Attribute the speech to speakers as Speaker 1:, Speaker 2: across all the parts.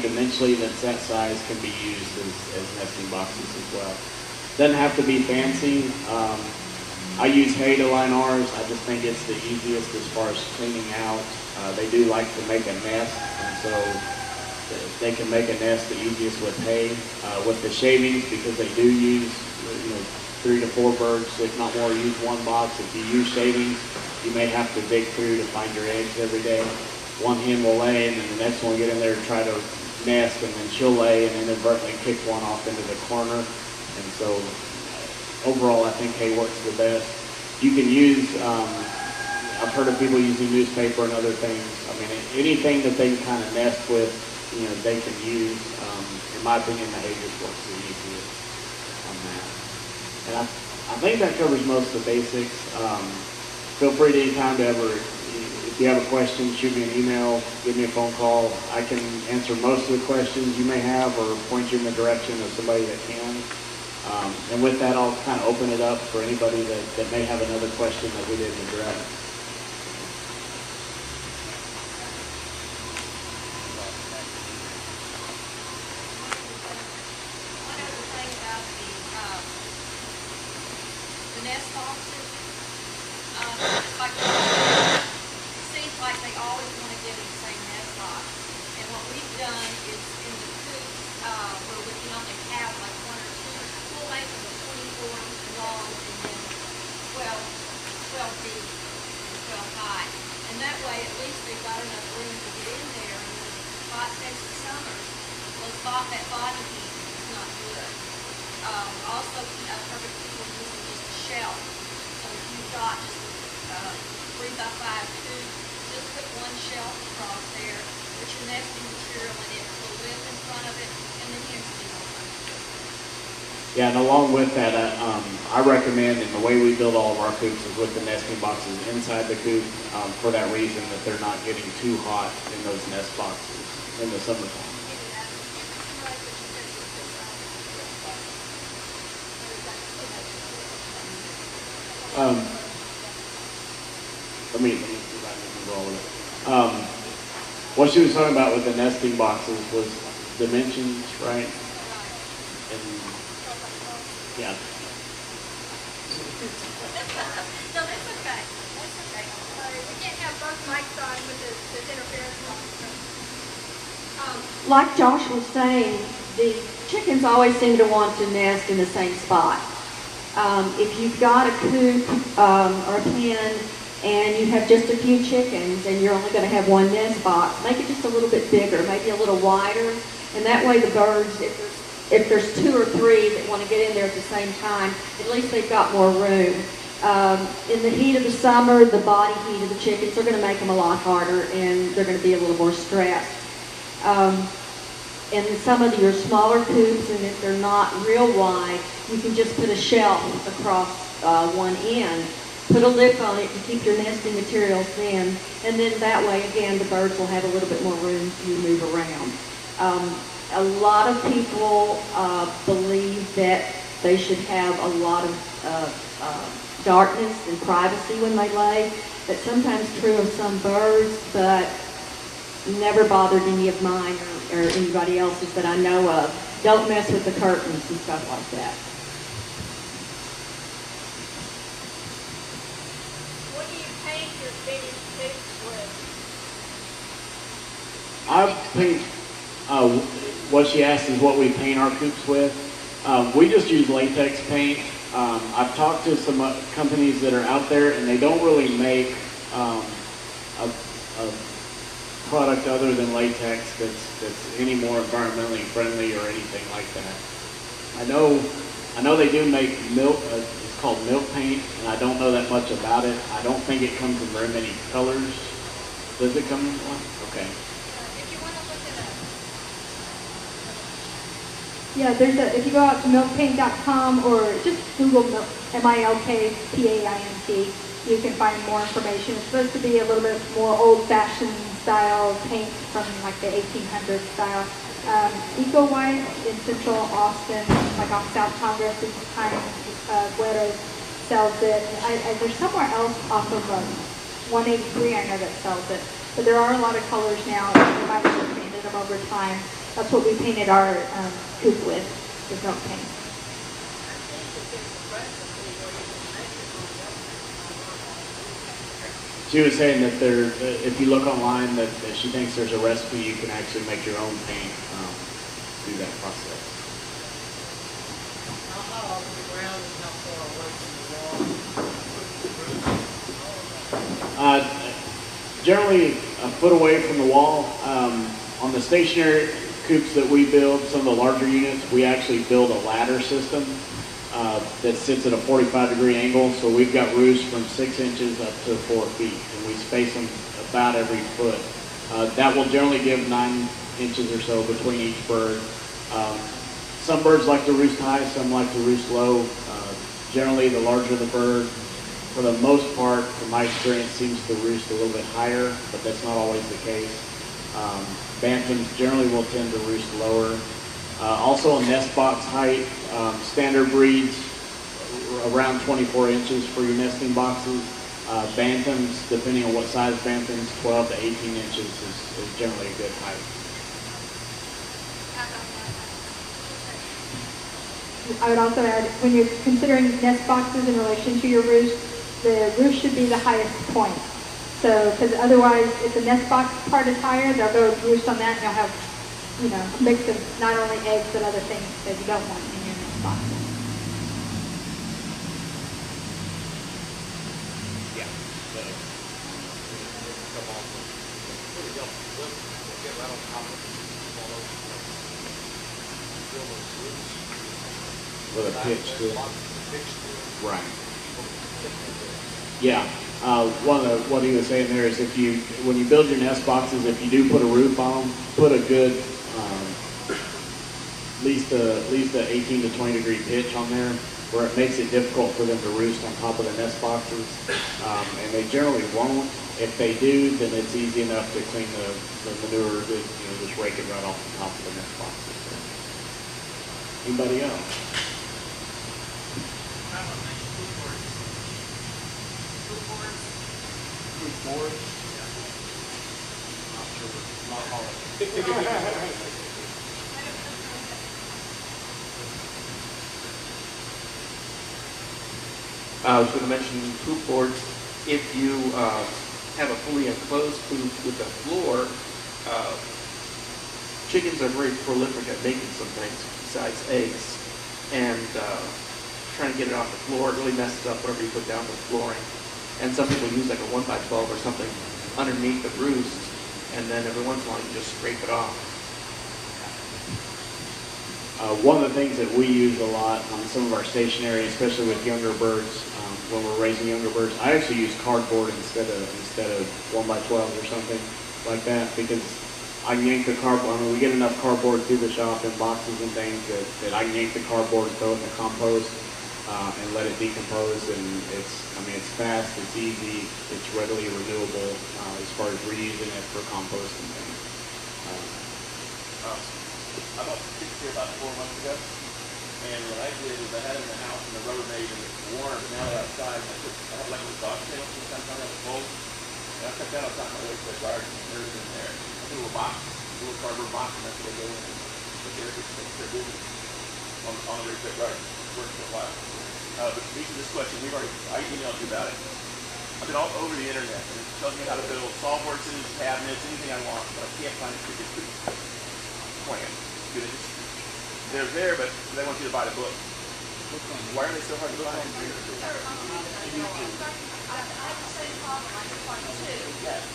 Speaker 1: dimensionally that's that size can be used as nesting boxes as well. Doesn't have to be fancy. I use hay to line ours. I just think it's the easiest as far as cleaning out. They do like to make a nest, and so they can make a nest the easiest with hay. With the shavings, because they do use 3 to 4 birds, if not more, use one box. If you use shavings, you may have to dig through to find your eggs every day. One hen will lay, and then the next one will get in there and try to nest, and then she'll lay and inadvertently kick one off into the corner. And so overall, I think hay works the best. You can use, I've heard of people using newspaper and other things. I mean, anything that they kind of nest with, they can use. In my opinion, the hay just works the easiest on that. And I think that covers most of the basics. Feel free to anytime to ever, if you have a question, shoot me an email, give me a phone call. I can answer most of the questions you may have or point you in the direction of somebody that can. And with that, I'll kind of open it up for anybody that may have another question that we didn't address.
Speaker 2: One other thing about the nest boxes, like, it seems like they always want to get in the same nest box. And what we've done is in the coops, where we can only have like 1 or 2, we'll make them 24 long and then 12 deep and 12 high. And that way, at least they've got enough room to get in there. And when it's hot Texas summers, that body heat is not good. Also, I've heard of people using just a shelf. So if you've got just a 3 by 5 coop, just put one shelf across there, put your nesting material in it, put a lip in front of it, and then hens can go under.
Speaker 1: Yeah, and along with that, I recommend, and the way we build all of our coops is with the nesting boxes inside the coop, for that reason that they're not getting too hot in those nest boxes in the summertime. Let me see if I can roll with it. What she was talking about with the nesting boxes was dimensions, right? And yeah.
Speaker 2: No, that's okay. That's okay. We can't have both mics on with this interference.
Speaker 3: Like Josh was saying, the chickens always seem to want to nest in the same spot. If you've got a coop or a pen and you have just a few chickens and you're only going to have one nest box, make it just a little bit bigger, maybe a little wider, and that way the birds, if there's 2 or 3 that want to get in there at the same time, at least they've got more room. In the heat of the summer, the body heat of the chickens are going to make them a lot harder, and they're going to be a little more stressed. In some of your smaller coops, and if they're not real wide, you can just put a shelf across one end, put a lip on it to keep your nesting materials in, and then that way, again, the birds will have a little bit more room to move around. A lot of people believe that they should have a lot of darkness and privacy when they lay. That's sometimes true of some birds, but never bothered any of mine or anybody else's that I know of. Don't mess with the curtains and stuff like that.
Speaker 2: What do you paint your finished coops with?
Speaker 1: I paint, what she asked is what we paint our coops with. We just use latex paint. I've talked to some companies that are out there, and they don't really make a product other than latex that's any more environmentally friendly or anything like that. I know they do make milk. It's called milk paint, and I don't know that much about it. I don't think it comes in very many colors. Does it come in one? Okay.
Speaker 2: If you want to look it up.
Speaker 4: Yeah, if you go out to milkpaint.com or just Google milk, MILKPAINT, you can find more information. It's supposed to be a little bit more old-fashioned style paint from like the 1800s style. Eco White in central Austin, like on South Congress, is kind of Guerra sells it. And there's somewhere else off of 183 I know that sells it. But there are a lot of colors now, and you might have painted them over time. That's what we painted our coop with milk paint.
Speaker 1: She was saying that if you look online, that she thinks there's a recipe you can actually make your own paint through that process.
Speaker 5: How off the ground and how far away from the wall?
Speaker 1: Generally, a foot away from the wall. On the stationary coops that we build, some of the larger units, we actually build a ladder system that sits at a 45-degree angle. So we've got roofs from 6 inches up to 4 feet, and we space them about every foot. That will generally give 9 inches or so between each bird. Some birds like to roost high, some like to roost low. Generally, the larger the bird, for the most part, from my experience, seems to roost a little bit higher, but that's not always the case. Bantams generally will tend to roost lower. Also, on nest box height, standard breeds around 24 inches for your nesting boxes. Bantams, depending on what size bantams, 12 to 18 inches is generally a good height.
Speaker 4: I would also add, when you're considering nest boxes in relation to your roost, the roost should be the highest point. So, because otherwise, if the nest box part is higher, they'll go roost on that, and you'll have, a mix of not only eggs, but other things that you don't want in your nest box.
Speaker 1: Yeah. With a pitch to it. Right. Yeah. What he was saying there is when you build your nest boxes, if you do put a roof on them, put a good at least a 18 to 20 degree pitch on there, where it makes it difficult for them to roost on top of the nest boxes, and they generally won't. If they do, then it's easy enough to clean the manure, just rake it right off the top of the nest boxes. Anybody else? Board? Not sure. Not all of it.
Speaker 6: I was going to mention poop boards. If you have a fully enclosed coop with a floor, chickens are very prolific at making some things besides eggs, and trying to get it off the floor really messes up whatever you put down the flooring. And some people use like a 1x12 or something underneath the roost, and then every once in a while you just scrape it off.
Speaker 1: One of the things that we use a lot on some of our stationary, especially with younger birds, when we're raising younger birds, I actually use cardboard instead of 1x12 or something like that, because I can yank the cardboard. I mean, we get enough cardboard through the shop in boxes and things that I can yank the cardboard, throw it in the compost, and let it decompose, and it's fast, it's easy, it's readily renewable as far as reusing it for compost and things.
Speaker 7: I bought the chickens here about 4 months ago, and what I did is I had them in the house and the Rubbermaid, and it's warm, and now they're outside, and I have like a little dog tail sometimes on the bowl, and I took that outside my way to the garden, and there's in there, a little box, a little cardboard box, and that's what they go in, and put their business on the raised bed garden. It's worked for a while. But to answer this question, I emailed you about it. I've been all over the internet, and it tells me how to build sawhorses, cabinets, anything I want, but I can't find a chicken coop plan. They're there, but they want you to buy the book. Why are they so hard to find?
Speaker 2: I have the same problem, I just like two.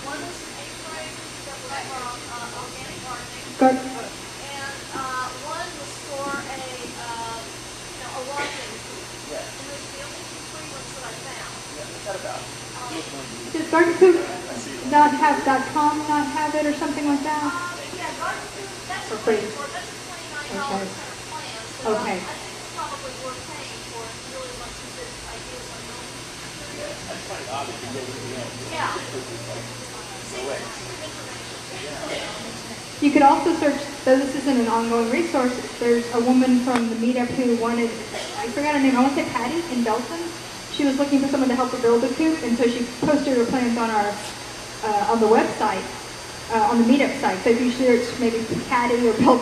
Speaker 2: One was an A-frame that was from organic gardening, and one was for a walking. And those are the only 2 free ones that I found.
Speaker 7: What's that about?
Speaker 4: Does Garden Coop not have .com not have it or something like that?
Speaker 2: Yeah, Garden Coop, that's
Speaker 4: For
Speaker 2: a
Speaker 4: free.
Speaker 2: That's a $29 kind of plan. So
Speaker 4: Okay.
Speaker 2: I think it's probably worth paying for if you really want some good ideas on your own.
Speaker 7: I just find it odd that you go with the
Speaker 2: Yeah.
Speaker 7: no way.
Speaker 4: You could also search, though this isn't an ongoing resource, there's a woman from the Meetup who wanted, I forgot her name, I want to say Patty in Belton. She was looking for someone to help her build a coop, and so she posted her plans on the website, on the Meetup site. So if you search maybe Patty or Belton,